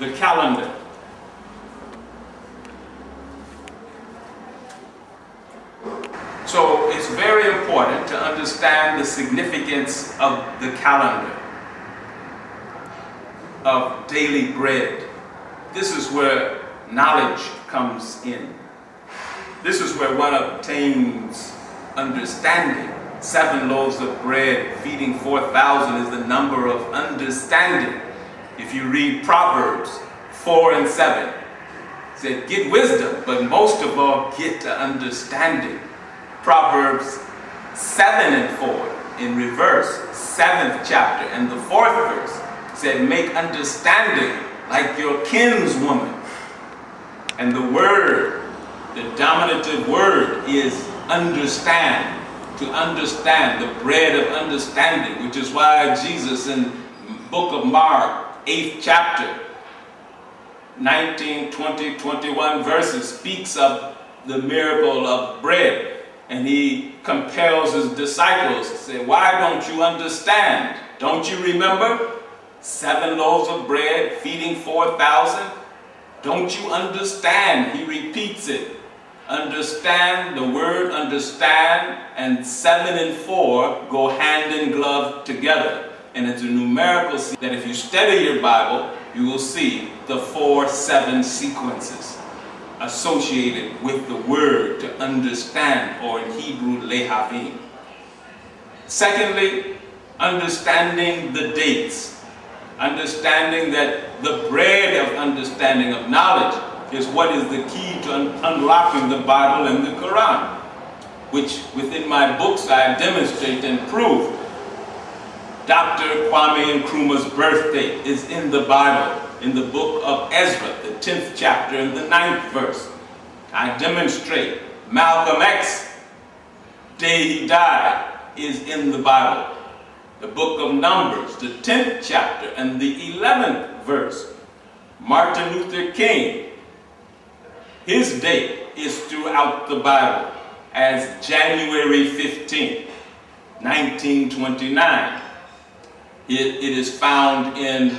the calendar. So it's very important to understand the significance of the calendar, of daily bread. This is where knowledge comes in. This is where one obtains understanding. 7 loaves of bread feeding 4,000 is the number of understanding. If you read Proverbs 4 and 7, it said, get wisdom, but most of all, get understanding. Proverbs 7 and 4 in reverse, 7th chapter and the 4th verse said, make understanding like your kinswoman. And the word, the dominative word is understand. To understand, the bread of understanding, which is why Jesus in book of Mark, 8th chapter, 19, 20, 21 verses speaks of the miracle of bread. And he compels his disciples to say, why don't you understand? Don't you remember? 7 loaves of bread feeding 4,000? Don't you understand? He repeats it. Understand, the word understand, and 7 and 4 go hand in glove together. And it's a numerical that if you study your Bible, you will see the 4-7 sequences associated with the word to understand, or in Hebrew, lehavim. Secondly, understanding the dates. Understanding that the bread of understanding of knowledge is what is the key to unlocking the Bible and the Quran, which within my books I demonstrate and prove. Dr. Kwame Nkrumah's birth date is in the Bible, in the book of Ezra, the 10th chapter and the 9th verse. I demonstrate Malcolm X, day he died, is in the Bible. The book of Numbers, the 10th chapter and the 11th verse. Martin Luther King, his date is throughout the Bible as January 15th, 1929. It is found in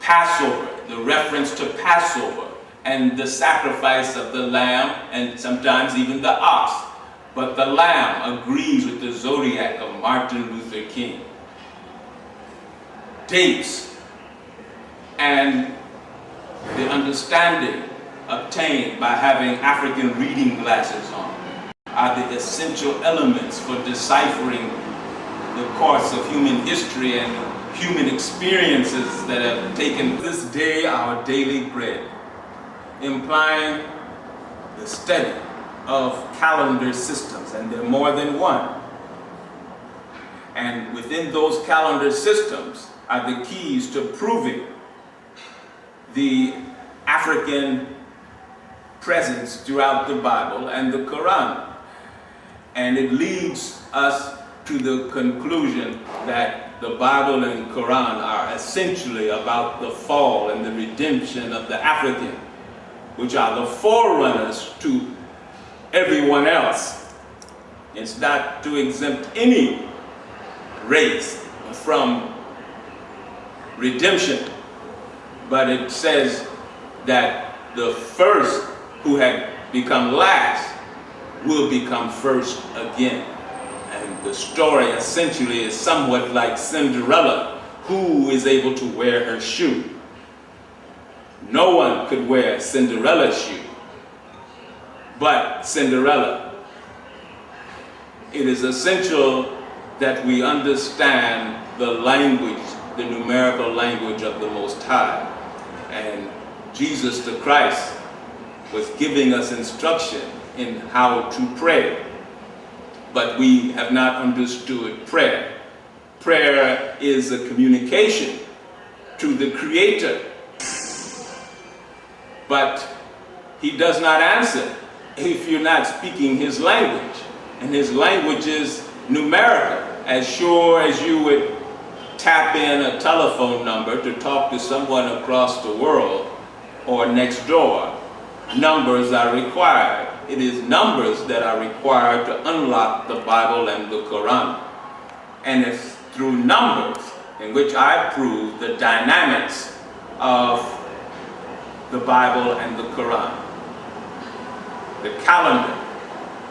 Passover, the reference to Passover and the sacrifice of the lamb and sometimes even the ox. But the lamb agrees with the zodiac of Martin Luther King. Dates and the understanding obtained by having African reading glasses on are the essential elements for deciphering the course of human history and human experiences that have taken this day our daily bread, implying the study of calendar systems, and there are more than one. And within those calendar systems are the keys to proving the African presence throughout the Bible and the Quran. And it leads us to the conclusion that the Bible and Quran are essentially about the fall and the redemption of the African, which are the forerunners to everyone else. It's not to exempt any race from redemption, but it says that the first who had become last will become first again. And the story essentially is somewhat like Cinderella, who is able to wear her shoe. No one could wear Cinderella's shoe but Cinderella. It is essential that we understand the language, the numerical language of the Most High. And Jesus the Christ was giving us instruction in how to pray. But we have not understood prayer. Prayer is a communication to the Creator. But He does not answer if you're not speaking His language. And His language is numerical. As sure as you would tap in a telephone number to talk to someone across the world or next door, numbers are required. It is numbers that are required to unlock the Bible and the Quran. And it's through numbers in which I prove the dynamics of the Bible and the Quran. The calendar,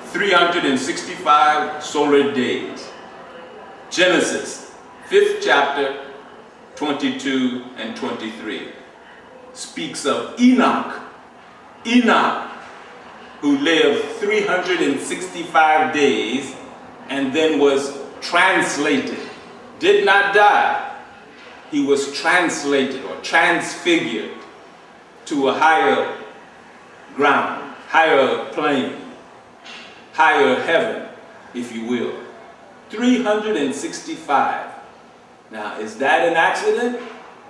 365 solar days. Genesis, 5th chapter, 22 and 23, speaks of Enoch. Enoch, who lived 365 days and then was translated, did not die. He was translated or transfigured to a higher ground, higher plane, higher heaven, if you will. 365. Now, is that an accident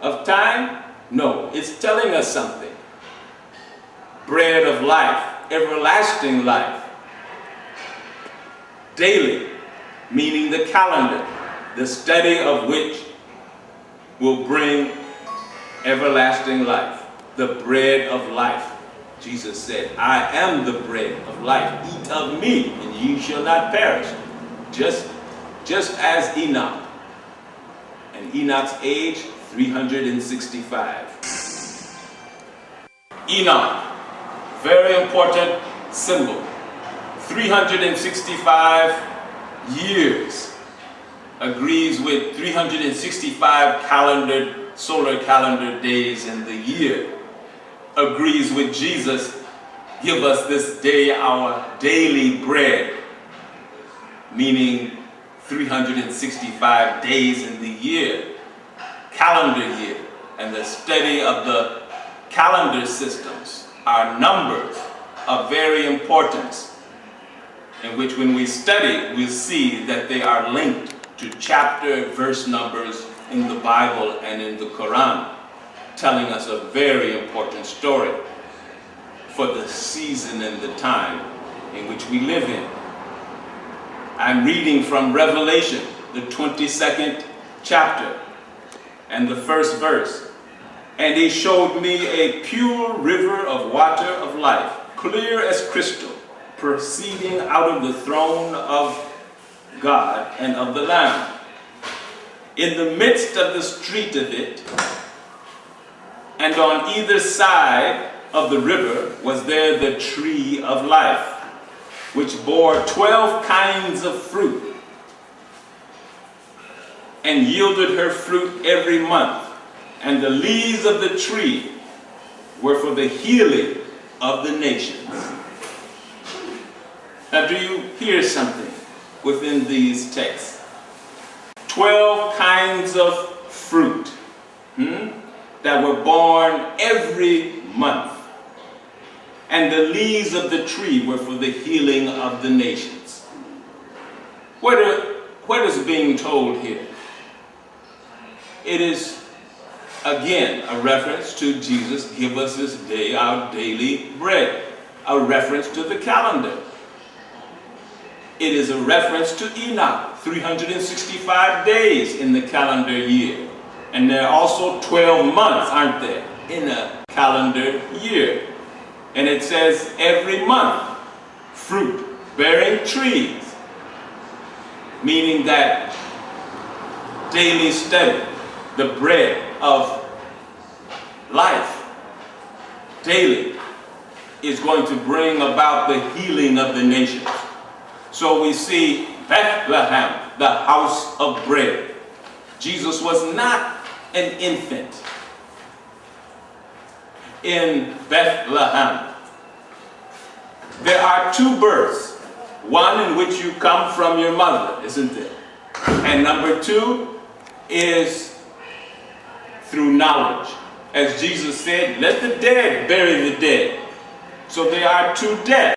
of time? No, it's telling us something. Bread of life, everlasting life. Daily, meaning the calendar, the study of which will bring everlasting life. The bread of life. Jesus said, I am the bread of life. Eat of me, and ye shall not perish. Just as Enoch. And Enoch's age, 365. Enoch, very important symbol. 365 years agrees with 365 solar calendar days in the year. Agrees with Jesus, give us this day our daily bread, meaning 365 days in the year, calendar year. And the study of the calendar systems, our numbers, are very important, in which when we study, we'll see that they are linked to chapter, verse numbers in the Bible and in the Quran, telling us a very important story for the season and the time in which we live in. I'm reading from Revelation, the 22nd chapter, and the first verse. And he showed me a pure river of water of life, clear as crystal, proceeding out of the throne of God and of the Lamb. In the midst of the street of it, and on either side of the river, was there the tree of life, which bore 12 kinds of fruit, and yielded her fruit every month. And the leaves of the tree were for the healing of the nations. Now, do you hear something within these texts? 12 kinds of fruit that were born every month. And the leaves of the tree were for the healing of the nations. What is being told here? It is, again, a reference to Jesus, give us this day our daily bread. A reference to the calendar. It is a reference to Enoch, 365 days in the calendar year. And there are also 12 months, aren't there, in a calendar year. And it says every month, fruit bearing trees, meaning that daily study, the bread of life, daily, is going to bring about the healing of the nations. So we see Bethlehem, the house of bread. Jesus was not an infant in Bethlehem. There are two births. One in which you come from your mother, isn't there? And number two is through knowledge. As Jesus said, let the dead bury the dead. So there are two deaths.